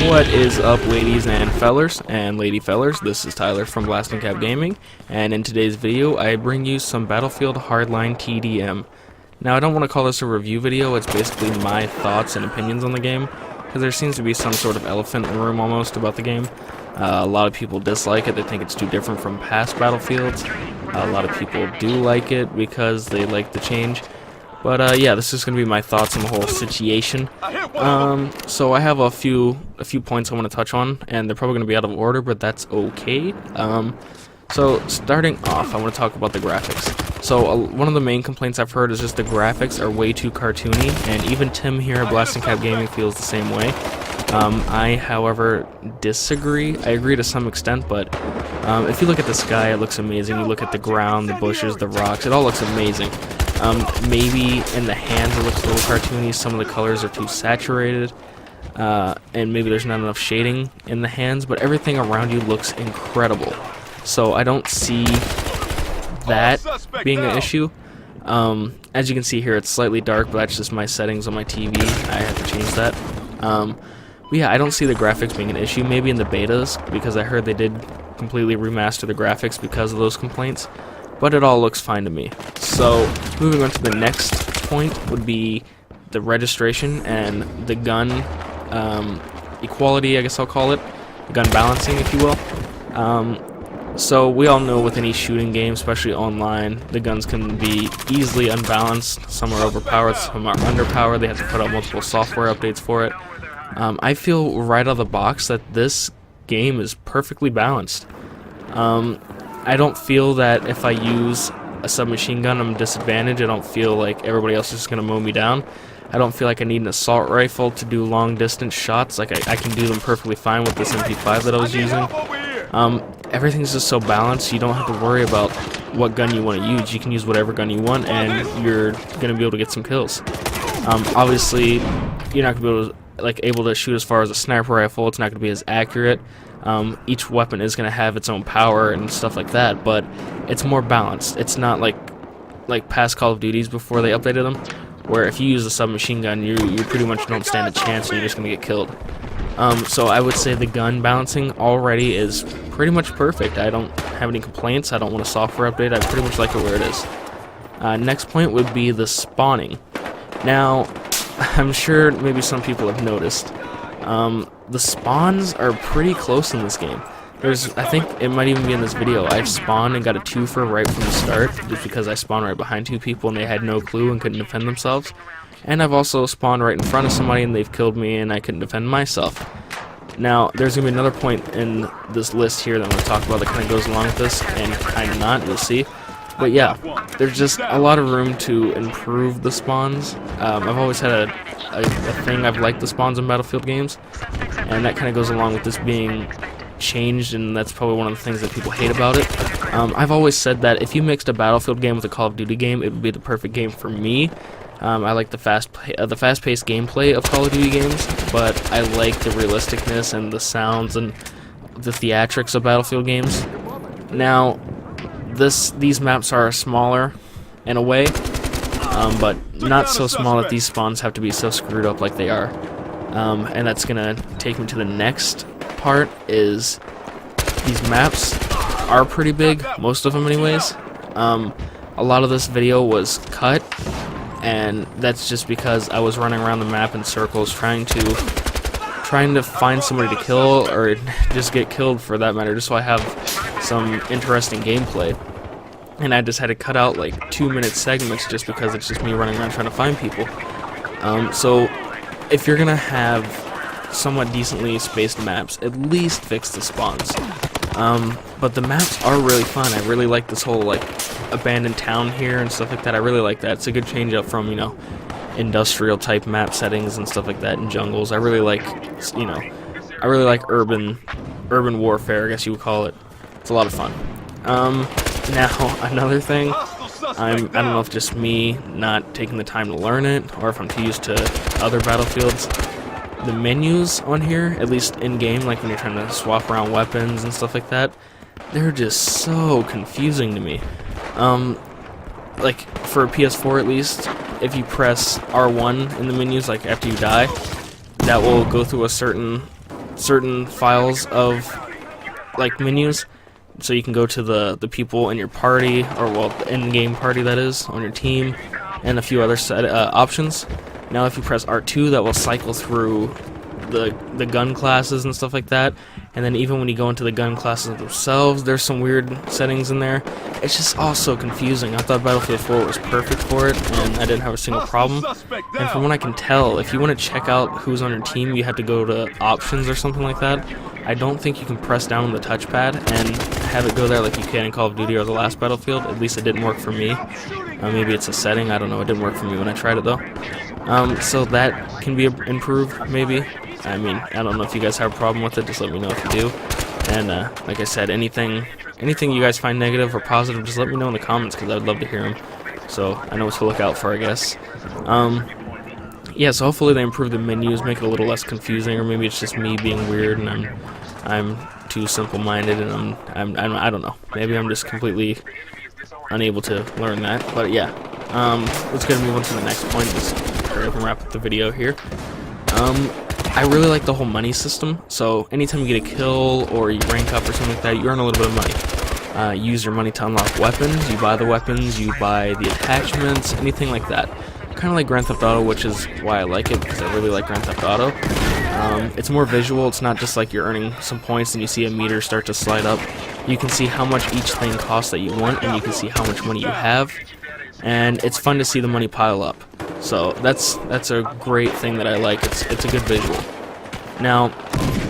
What is up, ladies and fellers and lady fellers? This is Tyler from Blasting Cap Gaming, and in today's video I bring you some Battlefield Hardline TDM. Now, I don't want to call this a review video. It's basically my thoughts and opinions on the game, because there seems to be some sort of elephant in the room almost about the game. A lot of people dislike it. They think it's too different from past Battlefields. A lot of people do like it because they like the change. But yeah, this is going to be my thoughts on the whole situation. So I have a few points I want to touch on, and they're probably going to be out of order, but that's okay. So starting off, I want to talk about the graphics. So one of the main complaints I've heard is just the graphics are way too cartoony, and even Tim here at Blasting Cap Gaming feels the same way. I, however, disagree. I agree to some extent, but if you look at the sky, it looks amazing. You look at the ground, the bushes, the rocks, it all looks amazing. Maybe in the hands it looks a little cartoony, some of the colors are too saturated, and maybe there's not enough shading in the hands, but everything around you looks incredible. So I don't see that being an issue. As you can see here, it's slightly dark, but that's just my settings on my TV. I have to change that. But yeah, I don't see the graphics being an issue. Maybe in the betas, because I heard they did completely remaster the graphics because of those complaints. But it all looks fine to me. So, moving on to the next point would be the registration and the gun equality, I guess I'll call it. The gun balancing, if you will. So, we all know with any shooting game, especially online, the guns can be easily unbalanced. Some are overpowered, some are underpowered. They have to put out multiple software updates for it. I feel right out of the box that this game is perfectly balanced. I don't feel that if I use a submachine gun I'm disadvantaged. I don't feel like everybody else is going to mow me down. I don't feel like I need an assault rifle to do long distance shots. Like I can do them perfectly fine with this MP5 that I was using. Everything's just so balanced, you don't have to worry about what gun you want to use. You can use whatever gun you want and you're going to be able to get some kills. Obviously, you're not going to be able to shoot as far as a sniper rifle. It's not going to be as accurate. Each weapon is going to have its own power and stuff like that, but it's more balanced. It's not like past Call of Duties before they updated them, where if you use a submachine gun, you pretty much don't stand a chance and you're just going to get killed. So I would say the gun balancing already is pretty much perfect. I don't have any complaints. I don't want a software update. I pretty much like it where it is. Next point would be the spawning. Now, I'm sure maybe some people have noticed. The spawns are pretty close in this game. I think it might even be in this video, I've spawned and got a twofer right from the start, just because I spawned right behind two people and they had no clue and couldn't defend themselves. And I've also spawned right in front of somebody and they've killed me and I couldn't defend myself. Now, there's going to be another point in this list here that I'm going to talk about that kind of goes along with this, and kind of not, you'll see. But yeah, there's just a lot of room to improve the spawns. I've always had a thing, I've liked the spawns in Battlefield games, and that kind of goes along with this being changed, and that's probably one of the things that people hate about it. I've always said that if you mixed a Battlefield game with a Call of Duty game, it would be the perfect game for me. I like the fast-paced gameplay of Call of Duty games, but I like the realisticness and the sounds and the theatrics of Battlefield games. Now, these maps are smaller in a way, but not so small that these spawns have to be so screwed up like they are. And that's gonna take me to the next part, is these maps are pretty big, most of them anyways. A lot of this video was cut, and that's just because I was running around the map in circles trying to find somebody to kill, or just get killed for that matter, just so I have some interesting gameplay. And I just had to cut out like 2-minute segments just because it's just me running around trying to find people. So if you're gonna have somewhat decently spaced maps, at least fix the spawns. But the maps are really fun. I really like this whole abandoned town here and stuff like that. I really like that. It's a good change up from, industrial type map settings and stuff like that in jungles. I really like, I really like urban warfare, I guess you would call it. It's a lot of fun. Now, another thing, I don't know if just me not taking the time to learn it, or if I'm too used to other Battlefields. The menus on here, at least in-game, like when you're trying to swap around weapons and stuff like that, they're just so confusing to me. Like, for a PS4 at least, if you press R1 in the menus, like after you die, that will go through a certain certain files of like menus, so you can go to the people in your party, or well, the in-game party that is, on your team, and a few other options. Now if you press R2, that will cycle through the gun classes and stuff like that, and then even when you go into the gun classes themselves, there's some weird settings in there. It's just all so confusing. I thought Battlefield 4 was perfect for it, and I didn't have a single problem. And from what I can tell, if you want to check out who's on your team, you have to go to options or something like that. I don't think you can press down on the touchpad and have it go there like you can in Call of Duty or the last Battlefield. At least it didn't work for me. Maybe it's a setting, I don't know. It didn't work for me when I tried it though. So that can be improved, maybe. I mean, I don't know if you guys have a problem with it, just let me know if you do. And like I said, anything you guys find negative or positive, just let me know in the comments, because I'd love to hear them. So I know what to look out for, I guess. Yeah, so hopefully they improve the menus, make it a little less confusing, or maybe it's just me being weird and I'm too simple-minded, and I don't know. Maybe I'm just completely unable to learn that. But yeah, let's go and move on to the next point. Just hurry up and wrap up the video here. I really like the whole money system. So anytime you get a kill or you rank up or something like that, you earn a little bit of money. You use your money to unlock weapons. You buy the weapons. You buy the attachments. Anything like that. Kind of like Grand Theft Auto, which is why I like it, because I really like Grand Theft Auto. It's more visual. It's not just like you're earning some points and you see a meter start to slide up. You can see how much each thing costs that you want, and you can see how much money you have. And it's fun to see the money pile up. So that's a great thing that I like. It's a good visual. Now,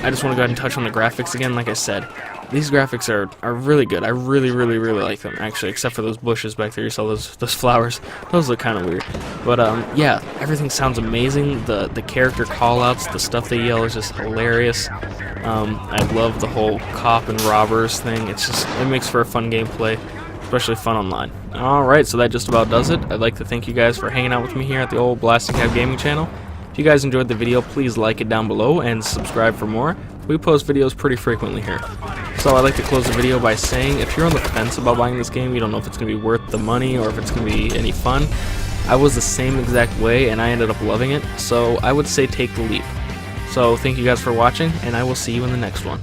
I just want to go ahead and touch on the graphics again. Like I said, these graphics are really good. I really like them, actually, except for those bushes back there. You saw those flowers. Those look kind of weird. But yeah, everything sounds amazing. The character callouts, the stuff they yell is just hilarious. I love the whole cop and robbers thing. It makes for a fun gameplay, especially fun online. Alright, so that just about does it. I'd like to thank you guys for hanging out with me here at the old Blasting Cab Gaming channel. If you guys enjoyed the video, please like it down below and subscribe for more. We post videos pretty frequently here. So I'd like to close the video by saying, if you're on the fence about buying this game, you don't know if it's going to be worth the money or if it's going to be any fun, I was the same exact way and I ended up loving it, so I would say take the leap. So thank you guys for watching, and I will see you in the next one.